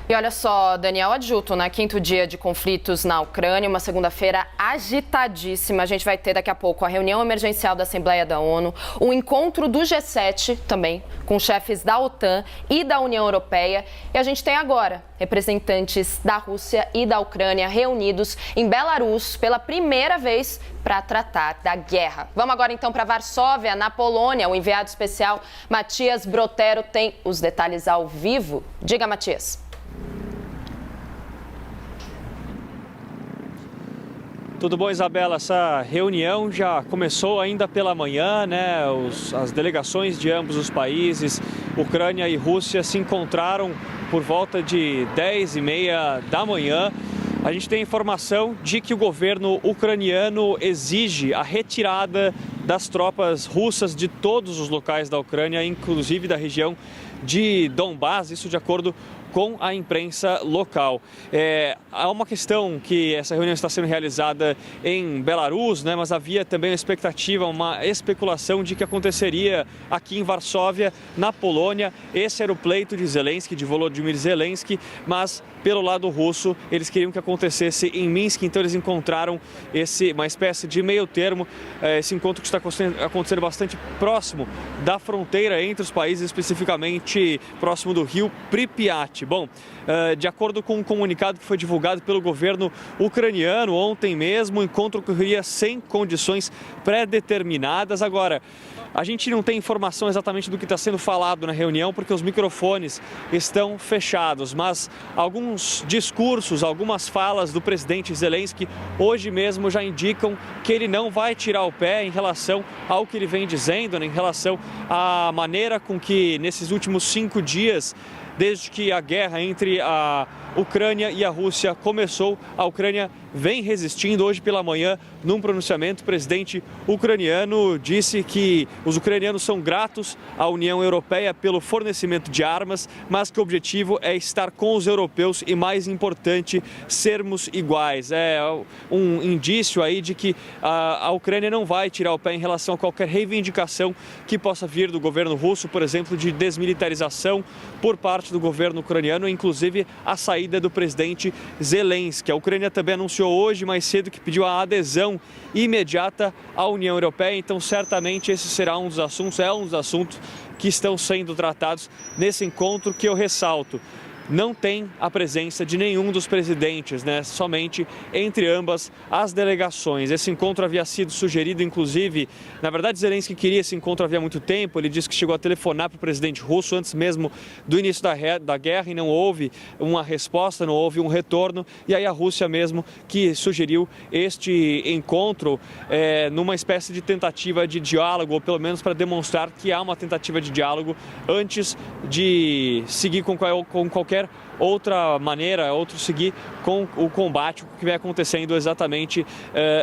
E olha só, Daniel Adjuto, né? Quinto dia de conflitos na Ucrânia, uma segunda-feira agitadíssima. A gente vai ter daqui a pouco a reunião emergencial da Assembleia da ONU, o encontro do G7 também, com chefes da OTAN e da União Europeia. E a gente tem agora representantes da Rússia e da Ucrânia reunidos em Belarus pela primeira vez para tratar da guerra. Vamos agora então para Varsóvia, na Polônia. O enviado especial Matias Brotero tem os detalhes ao vivo. Diga, Matias. Tudo bom, Isabela? Essa reunião já começou ainda pela manhã, né? As delegações de ambos os países, Ucrânia e Rússia, se encontraram por volta de 10h30 da manhã. A gente tem informação de que o governo ucraniano exige a retirada das tropas russas de todos os locais da Ucrânia, inclusive da região de Donbás, isso de acordo com a imprensa local. Há uma questão que essa reunião está sendo realizada em Belarus, né, mas havia também uma expectativa, uma especulação de que aconteceria aqui em Varsóvia, na Polônia. Esse era o pleito de Zelensky, de Volodymyr Zelensky, mas pelo lado russo eles queriam que acontecesse em Minsk, então eles encontraram uma espécie de meio termo, esse encontro que está acontecendo bastante próximo da fronteira entre os países, especificamente próximo do rio Pripyat. Bom, de acordo com um comunicado que foi divulgado pelo governo ucraniano ontem mesmo, o encontro ocorreria sem condições pré-determinadas. Agora, a gente não tem informação exatamente do que está sendo falado na reunião, porque os microfones estão fechados, mas alguns discursos, algumas falas do presidente Zelensky hoje mesmo já indicam que ele não vai tirar o pé em relação ao que ele vem dizendo, né, em relação à maneira com que nesses últimos 5 dias, desde que a guerra entre a Ucrânia e a Rússia começou, a Ucrânia vem resistindo. Hoje pela manhã, num pronunciamento, o presidente ucraniano disse que os ucranianos são gratos à União Europeia pelo fornecimento de armas, mas que o objetivo é estar com os europeus e, mais importante, sermos iguais. É um indício aí de que a Ucrânia não vai tirar o pé em relação a qualquer reivindicação que possa vir do governo russo, por exemplo, de desmilitarização por parte do governo ucraniano, inclusive a saída do presidente Zelensky. A Ucrânia também anunciou hoje, mais cedo, que pediu a adesão imediata à União Europeia, então certamente esse será um dos assuntos que estão sendo tratados nesse encontro, que eu ressalto. Não tem a presença de nenhum dos presidentes, né? Somente entre ambas as delegações. Esse encontro havia sido sugerido, inclusive, na verdade, Zelensky queria esse encontro havia muito tempo. Ele disse que chegou a telefonar para o presidente russo antes mesmo do início da guerra e não houve uma resposta, não houve um retorno. E aí a Rússia mesmo que sugeriu este encontro numa espécie de tentativa de diálogo, ou pelo menos para demonstrar que há uma tentativa de diálogo antes de seguir com qualquer outra maneira, seguir com o combate, o que vem acontecendo exatamente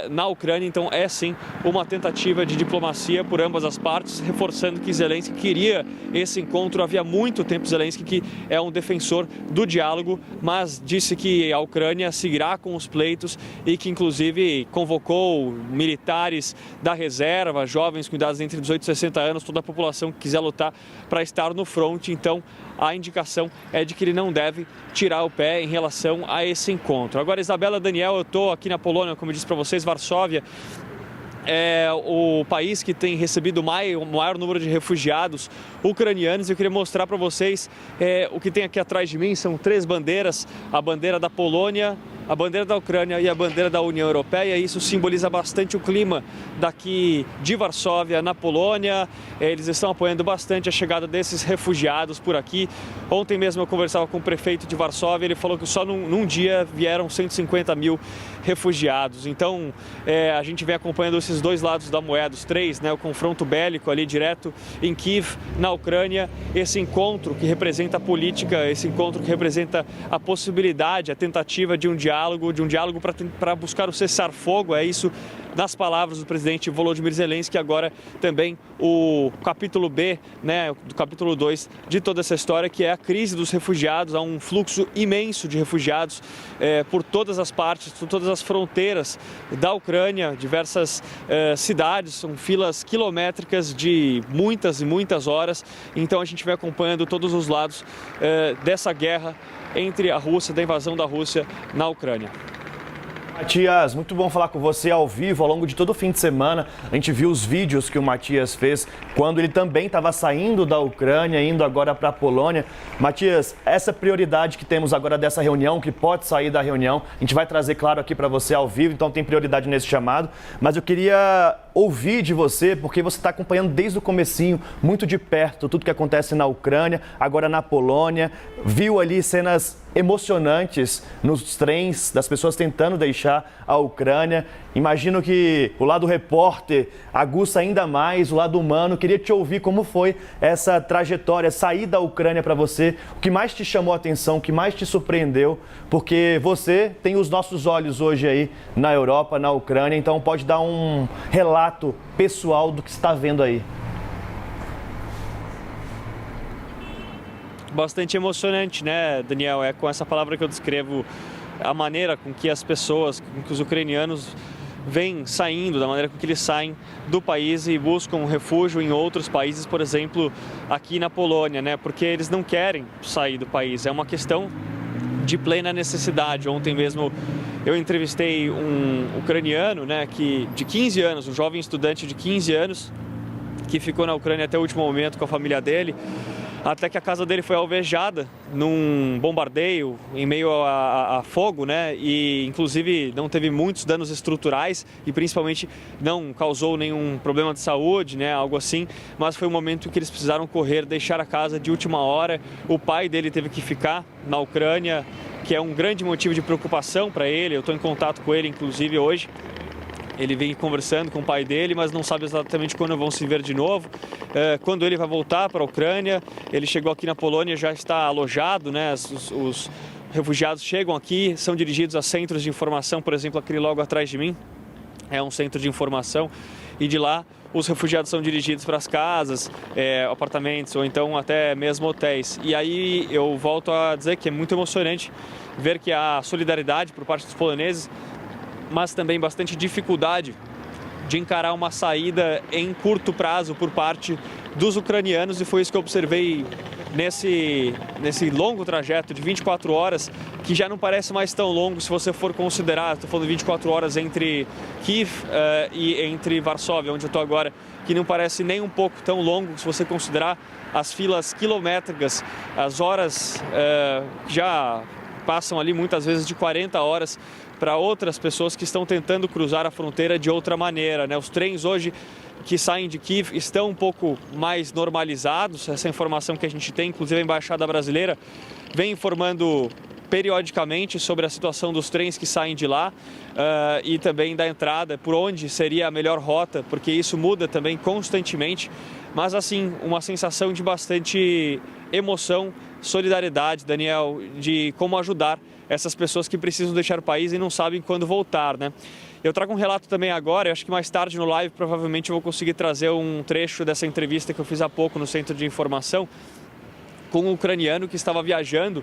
na Ucrânia. Então é sim uma tentativa de diplomacia por ambas as partes, reforçando que Zelensky queria esse encontro. Havia muito tempo Zelensky que é um defensor do diálogo, mas disse que a Ucrânia seguirá com os pleitos e que inclusive convocou militares da reserva, jovens com idades entre 18 e 60 anos, toda a população que quiser lutar para estar no fronte. Então a indicação é de que ele não deve tirar o pé em relação a esse encontro. Agora, Isabela, Daniel, eu estou aqui na Polônia, como eu disse para vocês, Varsóvia. É o país que tem recebido o maior número de refugiados ucranianos. Eu queria mostrar para vocês o que tem aqui atrás de mim. São 3 bandeiras, a bandeira da Polônia, a bandeira da Ucrânia e a bandeira da União Europeia. Isso simboliza bastante o clima daqui de Varsóvia, na Polônia. Eles estão apoiando bastante a chegada desses refugiados por aqui. Ontem mesmo eu conversava com o prefeito de Varsóvia, ele falou que só num dia vieram 150 mil refugiados. Então a gente vem acompanhando esses dois lados da moeda, os 3, né? O confronto bélico ali direto em Kiev, na Ucrânia, esse encontro que representa a política, esse encontro que representa a possibilidade, a tentativa de um diálogo para buscar o cessar-fogo. É isso nas palavras do presidente Volodymyr Zelensky. Agora também o capítulo B, né, do capítulo 2 de toda essa história, que é a crise dos refugiados. Há um fluxo imenso de refugiados por todas as partes, por todas as fronteiras da Ucrânia, diversas cidades, são filas quilométricas de muitas e muitas horas. Então a gente vai acompanhando todos os lados dessa guerra entre a Rússia, da invasão da Rússia na Ucrânia. Matias, muito bom falar com você ao vivo ao longo de todo o fim de semana. A gente viu os vídeos que o Matias fez quando ele também estava saindo da Ucrânia, indo agora para a Polônia. Matias, essa prioridade que temos agora dessa reunião, que pode sair da reunião, a gente vai trazer, claro, aqui para você ao vivo, então tem prioridade nesse chamado. Mas eu queria ouvir de você, porque você está acompanhando desde o comecinho, muito de perto, tudo que acontece na Ucrânia, agora na Polônia. Viu ali cenas emocionantes nos trens, das pessoas tentando deixar a Ucrânia. Imagino que o lado repórter aguça ainda mais o lado humano. Queria te ouvir como foi essa trajetória, sair da Ucrânia para você, o que mais te chamou a atenção, o que mais te surpreendeu, porque você tem os nossos olhos hoje aí na Europa, na Ucrânia, então pode dar um relato pessoal do que está vendo aí. Bastante emocionante, né, Daniel? É com essa palavra que eu descrevo a maneira com que as pessoas, com que os ucranianos vêm saindo, da maneira com que eles saem do país e buscam refúgio em outros países, por exemplo, aqui na Polônia, né? Porque eles não querem sair do país. É uma questão de plena necessidade. Ontem mesmo eu entrevistei um ucraniano, né, de 15 anos, um jovem estudante de 15 anos, que ficou na Ucrânia até o último momento com a família dele, até que a casa dele foi alvejada num bombardeio em meio a fogo, né? E inclusive não teve muitos danos estruturais e principalmente não causou nenhum problema de saúde, né? Algo assim, mas foi um momento em que eles precisaram correr, deixar a casa de última hora. O pai dele teve que ficar na Ucrânia, que é um grande motivo de preocupação para ele. Eu estou em contato com ele, inclusive, hoje. Ele vem conversando com o pai dele, mas não sabe exatamente quando vão se ver de novo. Quando ele vai voltar para a Ucrânia, ele chegou aqui na Polônia, já está alojado, né? Os refugiados chegam aqui, são dirigidos a centros de informação, por exemplo, aquele logo atrás de mim é um centro de informação, e de lá os refugiados são dirigidos para as casas, apartamentos ou então até mesmo hotéis. E aí eu volto a dizer que é muito emocionante ver que há solidariedade por parte dos poloneses, mas também bastante dificuldade de encarar uma saída em curto prazo por parte dos ucranianos, e foi isso que eu observei nesse longo trajeto de 24 horas, que já não parece mais tão longo se você for considerar, estou falando de 24 horas entre Kiev e entre Varsóvia, onde eu estou agora, que não parece nem um pouco tão longo se você considerar as filas quilométricas, as horas que já passam ali muitas vezes de 40 horas para outras pessoas que estão tentando cruzar a fronteira de outra maneira, né? Os trens hoje que saem de Kiev estão um pouco mais normalizados. Essa informação que a gente tem, inclusive a Embaixada Brasileira vem informando periodicamente sobre a situação dos trens que saem de lá e também da entrada, por onde seria a melhor rota, porque isso muda também constantemente. Mas assim, uma sensação de bastante emoção, solidariedade, Daniel, de como ajudar essas pessoas que precisam deixar o país e não sabem quando voltar, né? Eu trago um relato também agora, eu acho que mais tarde no live provavelmente eu vou conseguir trazer um trecho dessa entrevista que eu fiz há pouco no Centro de Informação com um ucraniano que estava viajando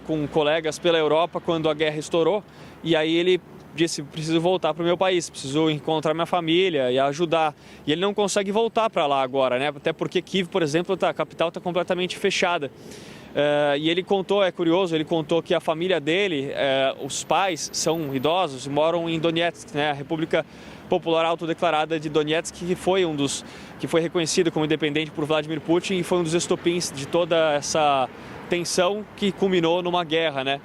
com colegas pela Europa quando a guerra estourou, e aí ele disse: preciso voltar para o meu país, preciso encontrar minha família e ajudar. E ele não consegue voltar para lá agora, né? Até porque Kiev, por exemplo, a capital está completamente fechada. E ele contou, é curioso, ele contou que a família dele, os pais são idosos e moram em Donetsk, né? A República Popular Autodeclarada de Donetsk, que foi reconhecido como independente por Vladimir Putin e foi um dos estopins de toda essa tensão que culminou numa guerra, né?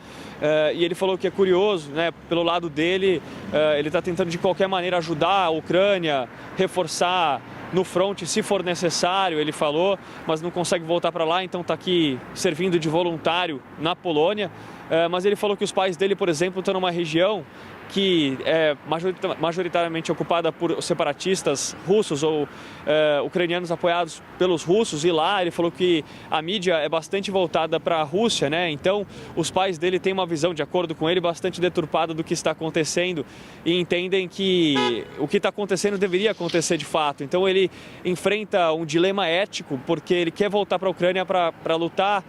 E ele falou que é curioso, né? Pelo lado dele, ele está tentando de qualquer maneira ajudar a Ucrânia, reforçar no fronte se for necessário, ele falou, mas não consegue voltar para lá, então está aqui servindo de voluntário na Polônia. Mas ele falou que os pais dele, por exemplo, estão numa região que é majoritariamente ocupada por separatistas russos ou ucranianos apoiados pelos russos, e lá ele falou que a mídia é bastante voltada para a Rússia, né? Então os pais dele têm uma visão, de acordo com ele, bastante deturpada do que está acontecendo e entendem que o que está acontecendo deveria acontecer de fato. Então ele enfrenta um dilema ético, porque ele quer voltar para a Ucrânia para lutar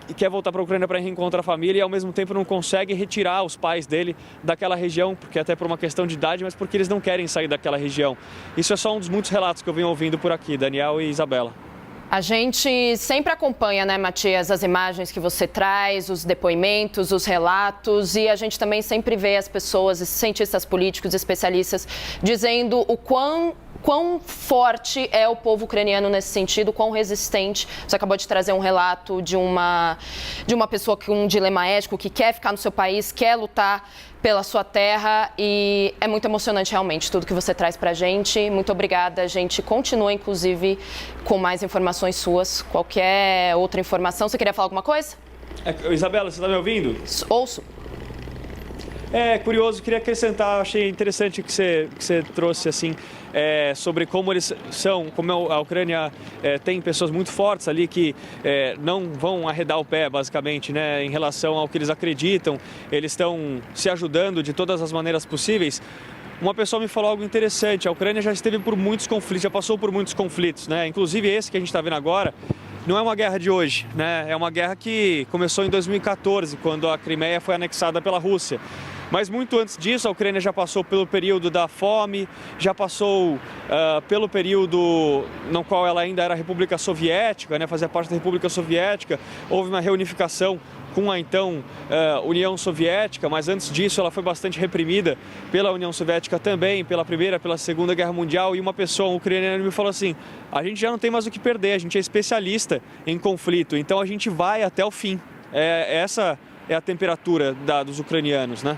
e quer voltar para a Ucrânia para reencontrar a família, e ao mesmo tempo não consegue retirar os pais dele daquela região, porque até por uma questão de idade, mas porque eles não querem sair daquela região. Isso é só um dos muitos relatos que eu venho ouvindo por aqui, Daniel e Isabela. A gente sempre acompanha, né, Matias, as imagens que você traz, os depoimentos, os relatos, e a gente também sempre vê as pessoas, cientistas políticos, especialistas, dizendo o quão forte é o povo ucraniano nesse sentido, quão resistente. Você acabou de trazer um relato de uma pessoa com um dilema ético, que quer ficar no seu país, quer lutar pela sua terra, e é muito emocionante realmente tudo que você traz pra gente. Muito obrigada, a gente continua inclusive com mais informações suas, qualquer outra informação. Você queria falar alguma coisa? Isabela, você está me ouvindo? Ouço. É curioso, queria acrescentar, achei interessante que você trouxe assim, sobre como eles são, como a Ucrânia tem pessoas muito fortes ali que não vão arredar o pé, basicamente, né, em relação ao que eles acreditam. Eles estão se ajudando de todas as maneiras possíveis. Uma pessoa me falou algo interessante: a Ucrânia já esteve por muitos conflitos, já passou por muitos conflitos, né, inclusive esse que a gente está vendo agora. Não é uma guerra de hoje, né? É uma guerra que começou em 2014, quando a Crimeia foi anexada pela Rússia. Mas muito antes disso, a Ucrânia já passou pelo período da fome, já passou pelo período no qual ela ainda era República Soviética, né? Fazia parte da República Soviética. Houve uma reunificação com a então União Soviética, mas antes disso ela foi bastante reprimida pela União Soviética também, pela Primeira, pela Segunda Guerra Mundial. E uma pessoa ucraniana me falou assim: a gente já não tem mais o que perder, a gente é especialista em conflito, então a gente vai até o fim. Essa é a temperatura dos ucranianos, né?